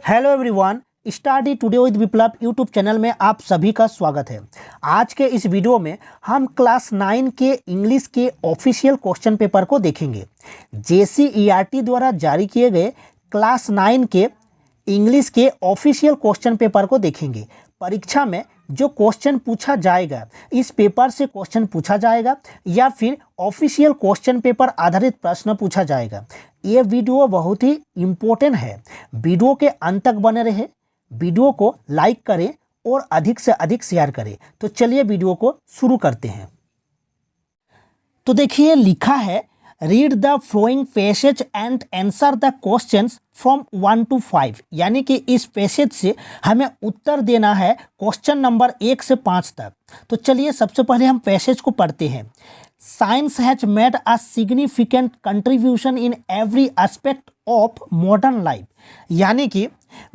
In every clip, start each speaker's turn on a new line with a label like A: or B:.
A: Hello everyone, study today with Viplav YouTube channel में आप सभी का स्वागत है। आज के इस वीडियो में हम क्लास 9 के इंग्लिश के ऑफिशियल क्वेश्चन पेपर को देखेंगे। JCERT द्वारा जारी किए गए क्लास 9 के इंग्लिश के ऑफिशियल क्वेश्चन पेपर को देखेंगे। परीक्षा में जो क्वेश्चन पूछा जाएगा, इस पेपर से क्वेश्चन पूछा जाएगा या फिर ऑफिशियल क्वेश्चन पेपर आधारित प्रश्न पूछा जाएगा। ये वीडियो बहुत ही इम्पोर्टेंट है। वीडियो के अंत तक बने रहे, वीडियो को लाइक करें और अधिक से अधिक शेयर करें। तो चलिए वीडियो को शुरू करते हैं। तो देखिए लिखा है, read the following passage and answer the questions from 1 to 5। यानी कि इस पैसेज से हमें उत्तर देना है क्वेश्चन नंबर 1 से 5 तक। तो चलिए सबसे पहले हम पैसेज को पढ़ते हैं। Science has made a significant contribution in every aspect of modern life. यानी कि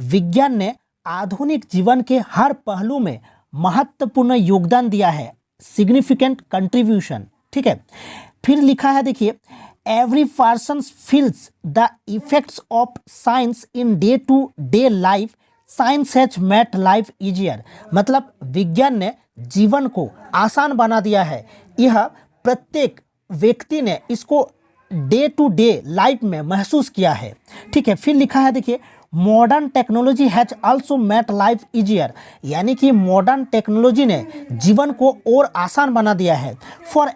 A: विज्ञान ने आधुनिक जीवन के हर पहलू में महत्वपूर्ण योगदान दिया है। सिग्निफिकेंट कंट्रीब्यूशन, ठीक है। फिर लिखा है, देखिए, every person feels the effects of science in day to day life. Science has made life easier. मतलब विज्ञान ने जीवन को आसान बना दिया है। यह प्रत्येक व्यक्ति ने इसको डे टू डे लाइफ में महसूस किया है, ठीक है। फिर लिखा है, देखिए, modern technology has also made life easier. यानी कि मॉडर्न टेक्नोलॉजी ने जीवन को और आसान बना दिया है। फॉर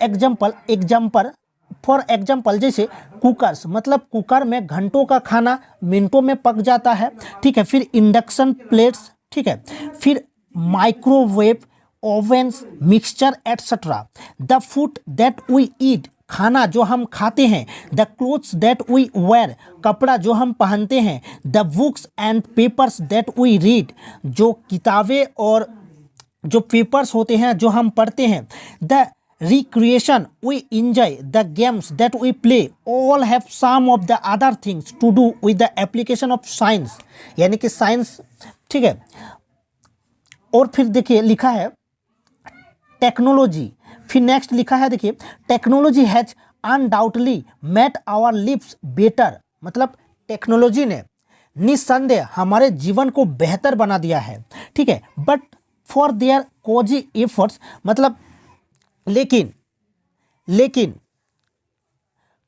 A: एग्जाम्पल जैसे कुकर्स, मतलब कुकर में घंटों का खाना मिनटों में पक जाता है, ठीक है। फिर इंडक्शन प्लेट्स, ठीक है। फिर microwave ovens, mixture etcetera. The food that we eat, खाना जो हम खाते हैं। The clothes that we wear, कपड़ा जो हम पहनते हैं। The books and papers that we read, जो किताबें और जो पेपर्स होते हैं जो हम पढ़ते हैं। The recreation we enjoy, the games that we play, all have some of the other things to do with the application of science। यानी कि साइंस, ठीक है। और फिर देखिए लिखा है टेक्नोलॉजी। फिर नेक्स्ट लिखा है, देखिए, technology has undoubtedly made our lives better. मतलब टेक्नोलॉजी ने निस्संदेह हमारे जीवन को बेहतर बना दिया है, ठीक है। But for their cosy efforts, मतलब लेकिन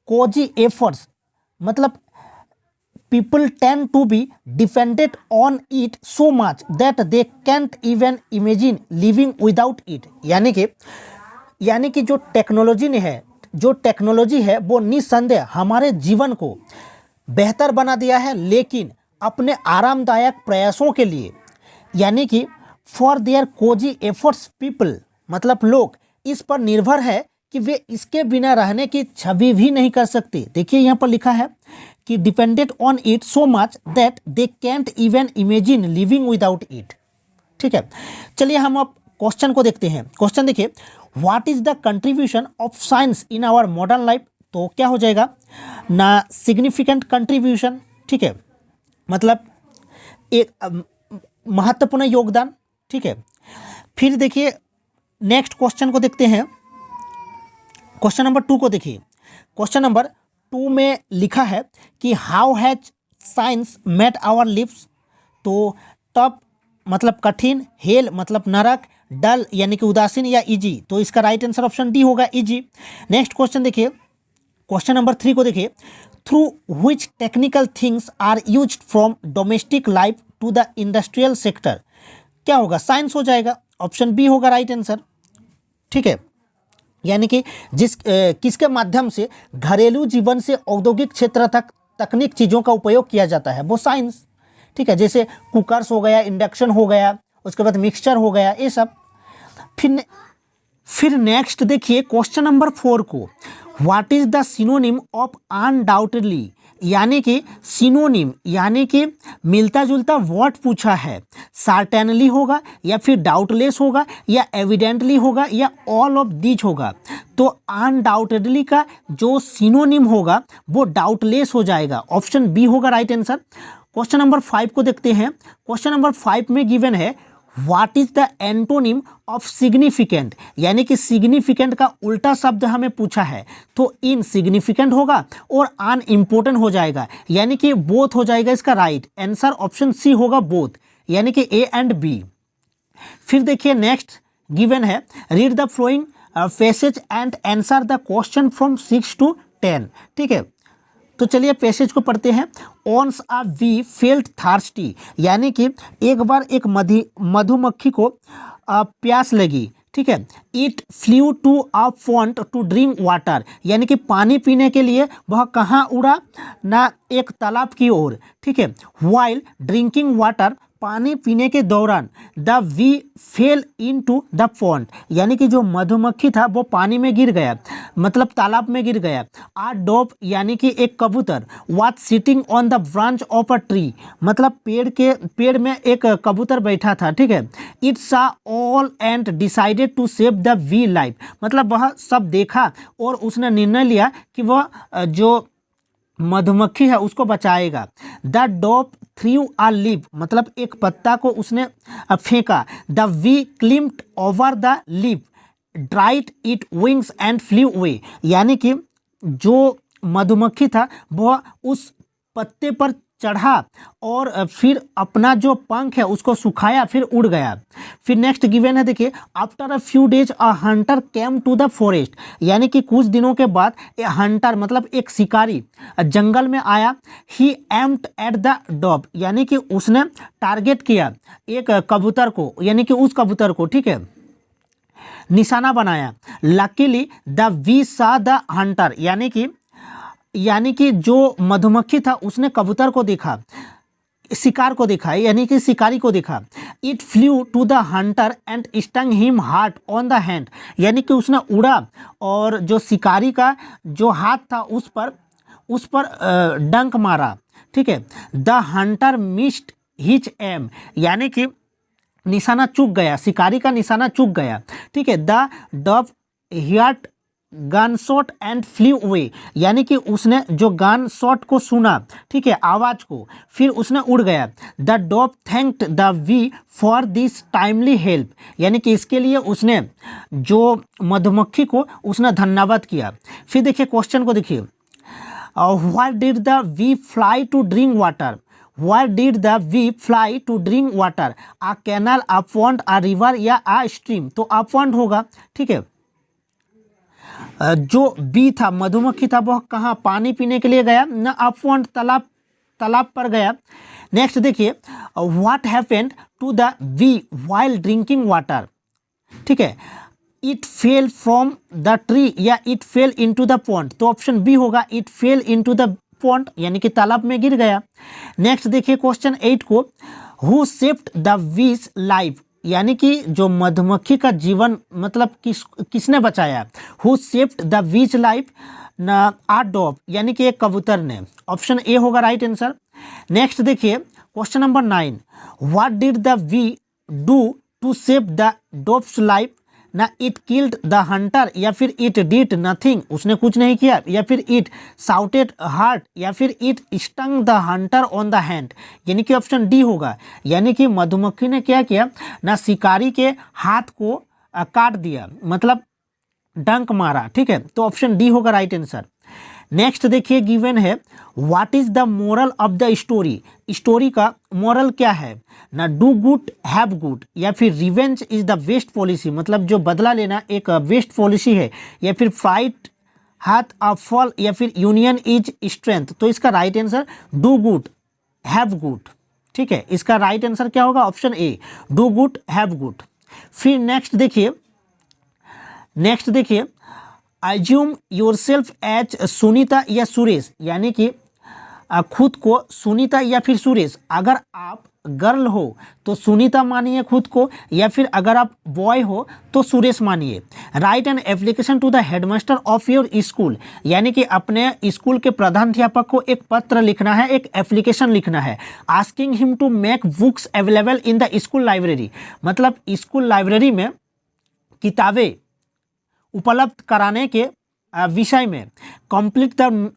A: कोजी एफर्ट्स, मतलब people tend to be dependent on it so much that they can't even imagine living without it। यानी कि जो टेक्नोलॉजी है वो निस्संदेह हमारे जीवन को बेहतर बना दिया है, लेकिन अपने आरामदायक प्रयासों के लिए, यानी कि for their cosy efforts people, मतलब लोग इस पर निर्भर है कि वे इसके बिना रहने की छवि भी नहीं कर सकते। देखिए यहाँ पर लिखा है कि depended on it so much that they can't even imagine living without it, ठीक है। चलिए हम अब क्वेश्चन को देखते हैं। क्वेश्चन देखिए, what is the contribution of science in our modern life. तो क्या हो जाएगा ना, सिग्निफिकेंट कंट्रीब्यूशन, ठीक है, मतलब एक महत्वपूर्ण योगदान, ठीक है। फिर देखिए नेक्स्ट क्वेश्चन को देखते हैं। क्वेश्चन नंबर 2 को देखिए। क्वेश्चन नंबर 2 में लिखा है कि how has science made our lives. तो टफ मतलब कठिन, हेल मतलब नरक, डल यानी कि उदासीन, या इजी। तो इसका राइट आंसर ऑप्शन डी होगा, इजी। नेक्स्ट क्वेश्चन देखिए, क्वेश्चन नंबर 3 को देखिए। Through which technical things are used from domestic life to the industrial sector. क्या होगा, साइंस हो जाएगा, ऑप्शन बी होगा राइट आंसर, ठीक है। यानी कि किसके माध्यम से घरेलू जीवन से औद्योगिक क्षेत्र तक तकनीक चीज़ों का उपयोग किया जाता है, वो साइंस, ठीक है। जैसे कुकर्स हो गया, इंडक्शन हो गया, उसके बाद मिक्सचर हो गया, ये सब। फिर नेक्स्ट देखिए क्वेश्चन नंबर 4 को, what is the synonym of undoubtedly. यानी कि सिनोनिम यानी कि मिलता जुलता वर्ड पूछा है। सर्टेनली होगा या फिर डाउटलेस होगा या एविडेंटली होगा या ऑल ऑफ दीज होगा। तो अनडाउटेडली का जो सिनोनिम होगा वो डाउटलेस हो जाएगा, ऑप्शन बी होगा राइट आंसर। क्वेश्चन नंबर 5 को देखते हैं। क्वेश्चन नंबर 5 में गिवन है, what is the antonym of significant, यानी कि सिग्निफिकेंट का उल्टा शब्द हमें पूछा है, तो इनसिग्निफिकेंट होगा और अनइम्पोर्टेंट हो जाएगा, यानी कि बोथ हो जाएगा इसका राइट आंसर। ऑप्शन सी होगा बोथ, यानी कि ए एंड बी। फिर देखिए नेक्स्ट गिवन है, read the following passage and answer the question from 6 to 10। ठीक है, तो चलिए पैसेज को पढ़ते हैं। ऑन्स अ वी फेल्ट थार्स्टी, यानी कि एक बार एक मधुमक्खी को प्यास लगी। ठीक है, it flew to a fount to drink water, यानी कि पानी पीने के लिए वह कहाँ उड़ा ना, एक तालाब की ओर। ठीक है, वाइल ड्रिंकिंग वाटर, पानी पीने के दौरान, the bee fell into the fount, यानी कि जो मधुमक्खी था वो पानी में गिर गया, मतलब तालाब में गिर गया। आ डोव, यानी कि एक कबूतर, was sitting on the branch of a tree, मतलब पेड़ में एक कबूतर बैठा था। ठीक है, it saw all and decided to save the bee life, मतलब वह सब देखा और उसने निर्णय लिया कि वह जो मधुमक्खी है उसको बचाएगा। The dove threw a leaf, मतलब एक पत्ता को उसने फेंका। The bee climbed over the leaf, dried it wings and flew away, यानी कि जो मधुमक्खी था वह उस पत्ते पर चढ़ा और फिर अपना जो पंख है उसको सुखाया, फिर उड़ गया। फिर नेक्स्ट गिवन है, देखिए, after a few days a hunter came to the forest, यानी कि कुछ दिनों के बाद ए हंटर, मतलब एक शिकारी जंगल में आया। ही एम्ड एट द डॉब, यानी कि उसने टारगेट किया एक कबूतर को, यानी कि उस कबूतर को। ठीक है, निशाना बनाया। Luckily the bee saw the hunter, यानी कि जो मधुमक्खी था उसने कबूतर को देखा, शिकार को देखा, यानी कि शिकारी को देखा। It flew to the hunter and stung him hard on the hand, यानी कि उसने उड़ा और जो शिकारी का जो हाथ था उस पर डंक मारा। ठीक है, the Hunter missed his aim, यानी कि निशाना चूक गया, शिकारी का निशाना चूक गया। ठीक है, the Dove heard gun shot and flew away, यानी कि उसने जो गन शॉट को सुना, ठीक है, आवाज़ को, फिर उसने उड़ गया। The dog thanked the bee for this timely help, यानी कि इसके लिए उसने जो मधुमक्खी को उसने धन्यवाद किया। फिर देखिए क्वेश्चन को देखिए, what did the bee fly to drink water, Where did the bee fly to drink water? A canal, a pond, a river या a stream? तो a pond होगा। ठीक है, जो बी था, मधुमक्खी था, वह कहाँ पानी पीने के लिए गया ना, a pond तालाब पर गया। नेक्स्ट देखिए, what happened to the bee while drinking water. ठीक है, it fell from the tree या it fell into the pond, तो ऑप्शन बी होगा, it fell into the pond, यानी कि तालाब में गिर गया। नेक्स्ट देखिए क्वेश्चन 8 को, who saved the bee's life, यानी कि जो मधुमक्खी का जीवन, मतलब किसने बचाया। Who saved the bee's life, a dog, यानी कि एक कबूतर ने। ऑप्शन ए होगा राइट आंसर। नेक्स्ट देखिए question number 9, what did the bee do to save the dog's life, ना इट किल्ड द हंटर या फिर इट डिड नथिंग, उसने कुछ नहीं किया, या फिर इट साउटेड हार्ट या फिर it stung the Hunter on the hand, यानी कि ऑप्शन डी होगा, यानी कि मधुमक्खी ने क्या किया ना, शिकारी के हाथ को काट दिया, मतलब डंक मारा। ठीक है, तो ऑप्शन डी होगा राइट आंसर। नेक्स्ट देखिए गिवन है, what is the moral of the story, story का मोरल क्या है ना, डू गुड हैव गुड या फिर revenge is the best policy, मतलब जो बदला लेना एक बेस्ट पॉलिसी है, या फिर फाइट हाथ अ फॉल या फिर यूनियन इज स्ट्रेंथ। तो इसका right answer do good have good. ठीक है, इसका राइट आंसर क्या होगा, option A, do good have good. फिर नेक्स्ट देखिए अज्यूम योरसेल्फ एज सुनीता या सुरेश, यानी कि खुद को सुनीता या फिर सुरेश। अगर आप गर्ल हो तो सुनीता मानिए खुद को, या फिर अगर आप बॉय हो तो सुरेश मानिए। Write an application to the headmaster of your school, यानी कि अपने स्कूल के प्रधानाध्यापक को एक पत्र लिखना है, एक एप्लीकेशन लिखना है। Asking him to make books available in the school library, मतलब स्कूल लाइब्रेरी में किताबें उपलब्ध कराने के विषय में। Complete the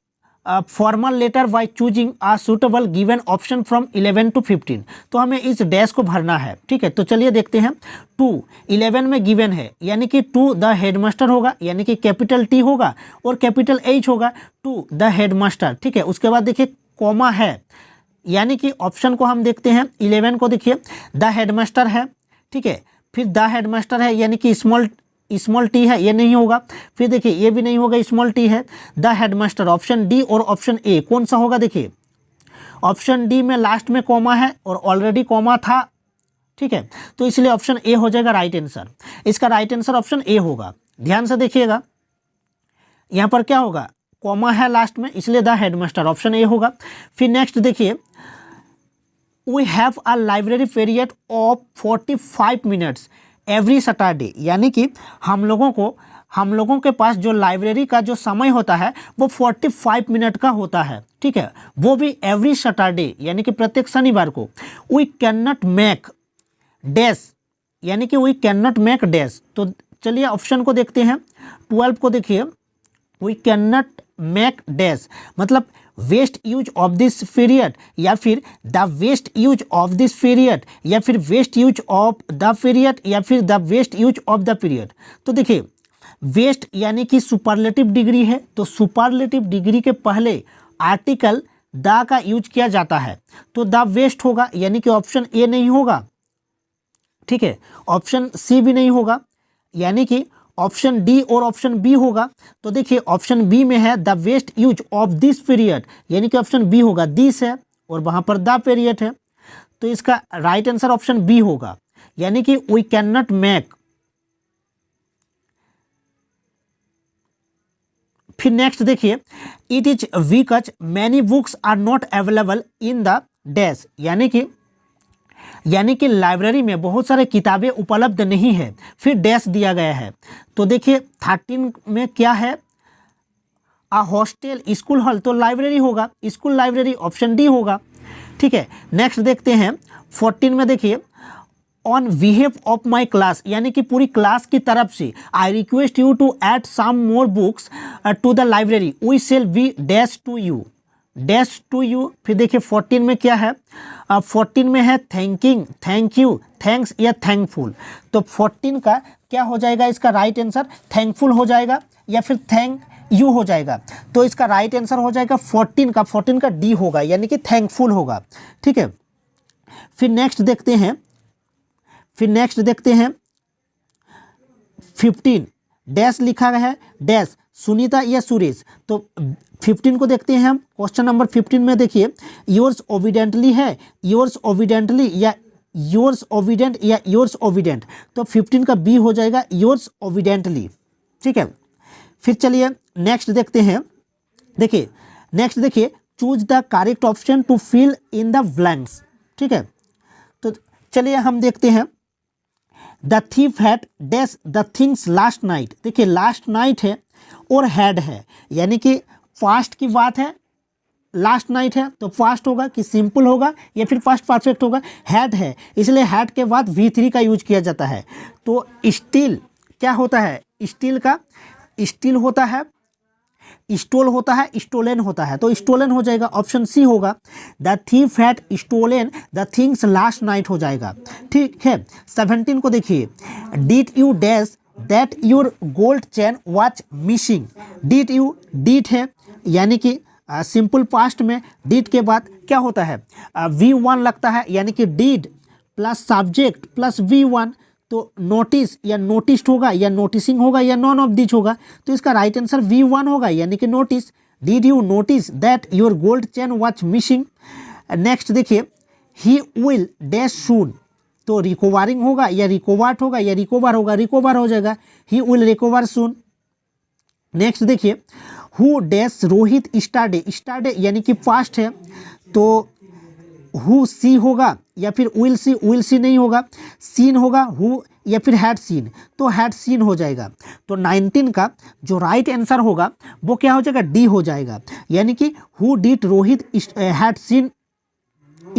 A: formal letter by choosing a suitable given option from 11 to 15। तो हमें इस डैश को भरना है, ठीक है। तो चलिए देखते हैं। 2 11 में गिवन है, यानी कि टू द हेडमास्टर होगा, यानी कि कैपिटल टी होगा और कैपिटल एच होगा, टू द हेडमास्टर, ठीक है। उसके बाद देखिए कॉमा है, यानी कि ऑप्शन को हम देखते हैं 11 को, देखिए द हेडमास्टर है, ठीक है। फिर द हेडमास्टर है, यानी कि स्मॉल टी है, ये नहीं होगा। फिर देखिए ये भी नहीं होगा, स्मॉल टी है, द हेडमास्टर। ऑप्शन डी और ऑप्शन ए कौन सा होगा? देखिए ऑप्शन डी में लास्ट में कॉमा है और ऑलरेडी कॉमा था, ठीक है। तो इसलिए ऑप्शन ए हो जाएगा राइट आंसर। इसका राइट आंसर ऑप्शन ए होगा। ध्यान से देखिएगा, यहाँ पर क्या होगा? कॉमा है लास्ट में, इसलिए द हेडमास्टर, ऑप्शन ए होगा। फिर नेक्स्ट देखिए, we have a library period of 45 minutes every Saturday, यानी कि हम लोगों के पास जो लाइब्रेरी का जो समय होता है वो 45 मिनट का होता है, ठीक है। वो भी एवरी सैटरडे, यानी कि प्रत्येक शनिवार को। We can not make dash, यानी कि we can not make dash. तो चलिए ऑप्शन को देखते हैं। 12 को देखिए, we can not make dash मतलब waste use of this period, या फिर the waste use of this period, या फिर waste use of the period, या फिर the waste use of the period. तो देखिए वेस्ट यानी कि सुपरलेटिव डिग्री है, तो सुपरलेटिव डिग्री के पहले आर्टिकल द का यूज किया जाता है, तो द वेस्ट होगा, यानी कि ऑप्शन ए नहीं होगा, ठीक है। ऑप्शन सी भी नहीं होगा, यानी कि ऑप्शन डी और ऑप्शन बी होगा। तो देखिए ऑप्शन बी में है the waste use of this period, यानी कि ऑप्शन बी होगा, दिस है और वहां पर द पीरियड है, तो इसका राइट आंसर ऑप्शन बी होगा, यानी कि वी कैन नॉट मेक। फिर नेक्स्ट देखिए, it is because many books are not available in the dash, यानी कि लाइब्रेरी में बहुत सारे किताबें उपलब्ध नहीं है, फिर डैश दिया गया है। तो देखिए 13 में क्या है? अ हॉस्टल, स्कूल हॉल, तो लाइब्रेरी होगा, स्कूल लाइब्रेरी, ऑप्शन डी होगा, ठीक है। नेक्स्ट देखते हैं 14 में, देखिए on behalf of my class, यानी कि पूरी क्लास की तरफ से I request you to add some more books to the library, we shall be dash to you, dash to you. फिर देखिए 14 में क्या है? 14 में है थैंकिंग, थैंक यू, थैंक्स या थैंकफुल। तो 14 का क्या हो जाएगा? इसका राइट आंसर थैंकफुल हो जाएगा या फिर थैंक यू हो जाएगा। तो इसका राइट आंसर हो जाएगा 14 का डी होगा, यानी कि थैंकफुल होगा, ठीक है। फिर नेक्स्ट देखते हैं 15 डैश लिखा गया है, डैश सुनीता या सुरेश। तो 15 को देखते हैं हम। क्वेश्चन नंबर 15 में देखिए योर्स ओविडेंटली है, योर्स ओविडेंटली या योर्स ओविडेंट या योर्स ओविडेंट। तो 15 का बी हो जाएगा योर्स ओविडेंटली, ठीक है। फिर चलिए नेक्स्ट देखते हैं। देखिए choose the correct option to fill in the blanks, ठीक है। तो चलिए हम देखते हैं। The thief had dash the things last night. देखिए लास्ट नाइट है और हैड है, यानी कि फास्ट की बात है, लास्ट नाइट है तो फास्ट होगा कि सिंपल होगा या फिर फास्ट परफेक्ट होगा? हैड है, इसलिए हैड के बाद V3 का यूज किया जाता है। तो स्टील क्या होता है? स्टील का स्टील होता है, स्टोल होता है, स्टोलन होता है, तो स्टोलन हो जाएगा, ऑप्शन सी होगा। The thief had stolen the things last night हो जाएगा, ठीक है। 17 को देखिए, did you dash that your gold chain watch missing. Did you, did है, यानी कि सिंपल पास्ट में डिड के बाद क्या होता है? V1 लगता है, यानी कि did plus subject plus V1, तो नोटिस या नोटिस्ड होगा या नोटिसिंग होगा या नॉन ऑफ दिस होगा। तो इसका राइट आंसर V1 होगा, यानी कि notice. Did you notice that your gold chain watch missing. Next देखिए, ही विल डैश सून, तो रिकवरिंग होगा या रिकवर्ड होगा या रिकवर होगा? रिकवर हो जाएगा, he will recover soon. Next देखिए, हु डैश रोहित स्टारडे। स्टारडे यानी कि पास्ट है, तो हु सी होगा या फिर विल सी नहीं होगा, सीन होगा, हु या फिर हैड सीन, तो हैड सीन हो जाएगा। तो 19 का जो राइट आंसर होगा वो क्या हो जाएगा? डी हो जाएगा, यानी कि who did Rohit had seen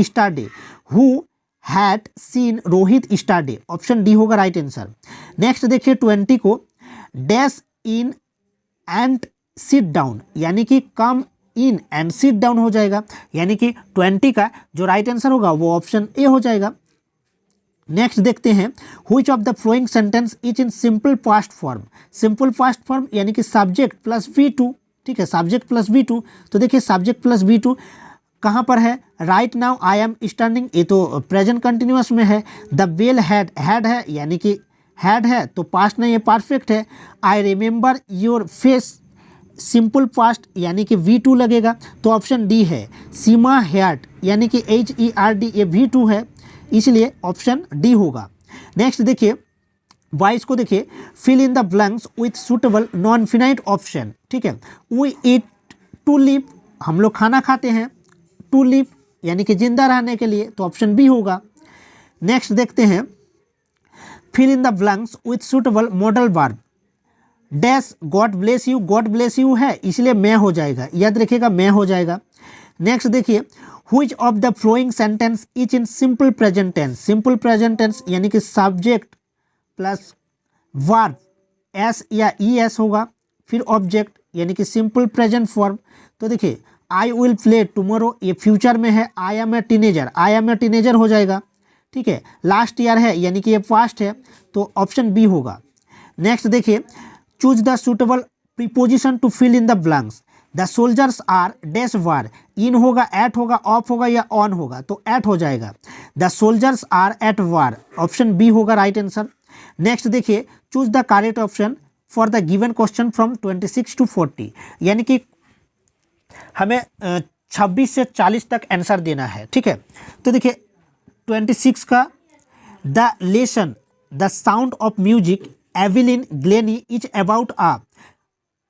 A: yesterday, who had seen Rohit yesterday, option D होगा राइट आंसर। नेक्स्ट देखिए 20 को, dash in and sit down, यानी कि come in and sit down हो जाएगा, यानी कि 20 का जो राइट आंसर होगा वो ऑप्शन ए हो जाएगा। नेक्स्ट देखते हैं, which of the following sentence is in simple past form. Simple past form यानी कि सब्जेक्ट प्लस V2, ठीक है, सब्जेक्ट प्लस V2। तो देखिए सब्जेक्ट प्लस V2 कहाँ पर है, right now I am standing, ये तो प्रेजेंट कंटिन्यूअस में है। द बेल हैड है यानी कि हैड है तो पास्ट नहीं है, परफेक्ट है। I remember your face, simple past यानी कि V2 लगेगा तो ऑप्शन डी है। सीमा हैड यानी कि HERD ये V2 है, इसलिए ऑप्शन डी होगा। नेक्स्ट देखिए 22 को देखिए, fill in the blanks with suitable non finite option, ठीक है। वी ईट टू लिव, हम लोग खाना खाते हैं, टू लिव यानी कि जिंदा रहने के लिए, तो ऑप्शन बी होगा। नेक्स्ट देखते हैं, fill in the blanks with suitable modal verb, dash God bless you है इसलिए मैं हो जाएगा, याद रखिएगा मैं हो जाएगा। नेक्स्ट देखिए, which of the following sentence is in simple present tense. Simple present tense यानी कि सब्जेक्ट प्लस वर्ब एस या ES होगा, फिर ऑब्जेक्ट यानी कि सिंपल प्रेजेंट फॉर्म। तो देखिए आई विल प्ले टुमारो ये फ्यूचर में है, आई एम ए टीनेजर हो जाएगा, ठीक है। लास्ट ईयर है यानी कि ये पास्ट है तो ऑप्शन बी होगा। नेक्स्ट देखिए, choose the suitable preposition to fill in the blanks. The soldiers are dash war, in होगा, एट होगा, ऑफ होगा या ऑन होगा, तो एट हो जाएगा। The soldiers are at war, option B होगा राइट आंसर। नेक्स्ट देखिए, choose the correct option for the given question from 26 to 40, यानी कि हमें 26 से 40 तक आंसर देना है, ठीक है। तो देखिए 26 का, the lesson the sound of music Evelyn Glennie is about a,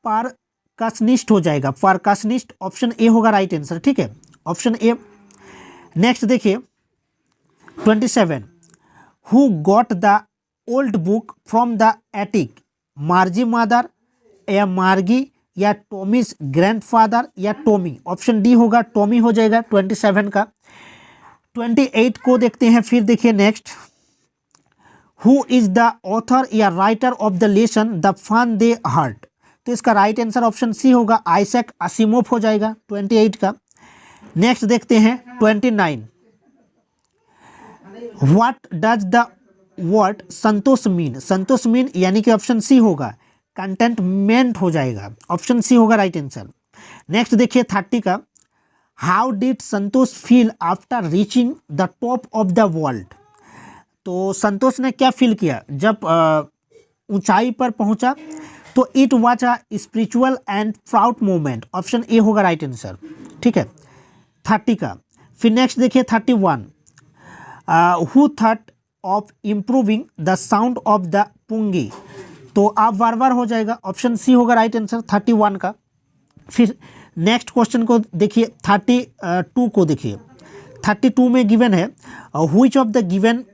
A: percussionist हो जाएगा, परकशनिस्ट, ऑप्शन ए होगा राइट आंसर, ठीक है, ऑप्शन ए। नेक्स्ट देखिए 27, who got the old book from the attic, मार्जी mother या मार्गी या टॉमीज ग्रैंडफादर या टॉमी, ऑप्शन डी होगा, टॉमी हो जाएगा 27 का। 28 को देखते हैं, फिर देखिए next, who is the author या writer of the lesson the fun they had, तो इसका राइट आंसर ऑप्शन सी होगा, आइजैक असिमोव हो जाएगा 28 का। नेक्स्ट देखते हैं 29, what does the word Santosh mean, Santosh mean यानी कि ऑप्शन सी होगा, कंटेंटमेंट हो जाएगा, ऑप्शन सी होगा राइट आंसर। नेक्स्ट देखिए 30 का, how did Santosh feel after reaching the top of the world, तो संतोष ने क्या फील किया जब ऊंचाई पर पहुंचा, तो it was a spiritual and proud moment, option A होगा राइट आंसर, ठीक है 30 का। फिर नेक्स्ट देखिए 31, who thought of improving the sound of the pungi, तो आप बार हो जाएगा, ऑप्शन सी होगा राइट आंसर 31 का। फिर नेक्स्ट क्वेश्चन को देखिए 32 को देखिए, 32 में गिवन है, which of the given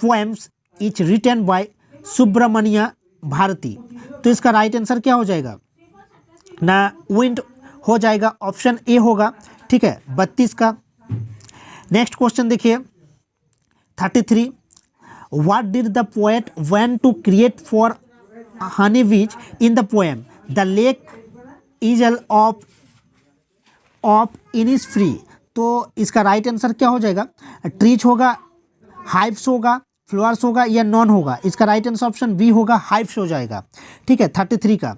A: poems is written by Subramania Bharati, तो इसका राइट आंसर क्या हो जाएगा ना, विंड हो जाएगा, ऑप्शन ए होगा, ठीक है 32 का। नेक्स्ट क्वेश्चन देखिए 33, what did the poet want to create for honey bees in the poem, the lake isle of Innisfree, तो इसका राइट आंसर क्या हो जाएगा, ट्रीज होगा, हाइव्स होगा, फ्लावर्स होगा या नॉन होगा, इसका राइट आंसर ऑप्शन बी होगा, हाइव्स हो जाएगा, ठीक है 33 का।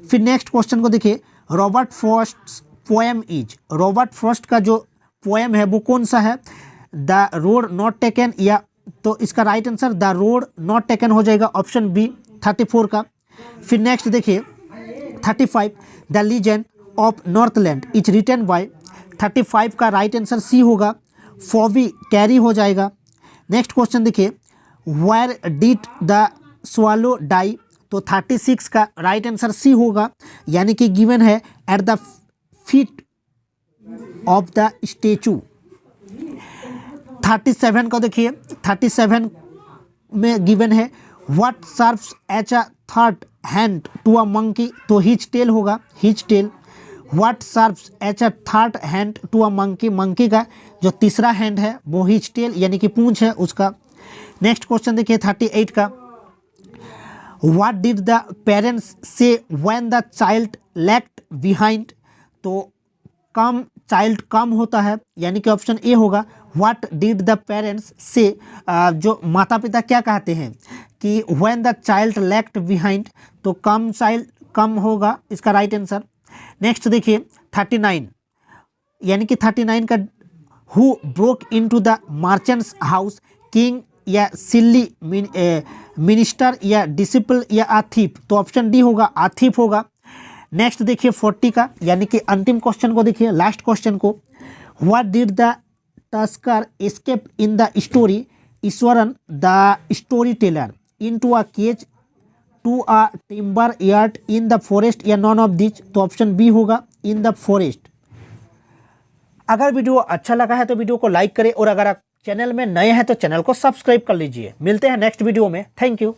A: फिर नेक्स्ट क्वेश्चन को देखिए, Robert Frost poem is, Robert Frost का जो पोएम है वो कौन सा है, द रोड नॉट टेकन, या तो इसका right answer the road not taken हो जाएगा, ऑप्शन बी 34 का। फिर नेक्स्ट देखिए 35, the legend of Northland is written by, 35 का राइट आंसर सी होगा, फॉबी कैरी हो जाएगा। नेक्स्ट क्वेश्चन देखिए, where did the swallow die, तो 36 का राइट आंसर सी होगा, यानी कि गिवन है at the feet of the statue. 37 को देखिए, 37 में गिवन है, what serves as a third hand to a monkey, तो हिज टेल होगा, his tail. What serves as a third hand to a monkey, monkey का जो तीसरा हैंड है वो हिज टेल यानी कि पूंछ है उसका। नेक्स्ट क्वेश्चन देखिए 38 का, व्हाट डिड द पेरेंट्स से when the child left behind, तो कम चाइल्ड कम होता है, यानी कि ऑप्शन ए होगा। व्हाट डिड द पेरेंट्स से, जो माता पिता क्या कहते हैं कि when the child left behind, तो कम चाइल्ड कम होगा इसका राइट आंसर। नेक्स्ट देखिए 39, यानी कि 39 का who broke into the merchants house, king या सिल्ली मिनिस्टर या डिसिपल या आथिफ, तो ऑप्शन डी होगा आथिफ होगा। नेक्स्ट देखिए 40 का, यानी कि अंतिम क्वेश्चन को देखिए, लास्ट क्वेश्चन को। What did the tusker escape in the story Eswaran the story teller into a cage to a timber yard in the forest या नॉन ऑफ दिस, तो ऑप्शन बी होगा इन द फॉरेस्ट। अगर video अच्छा लगा है तो video को like करें और अगर आप चैनल में नए हैं तो चैनल को सब्सक्राइब कर लीजिए। मिलते हैं नेक्स्ट वीडियो में। Thank you.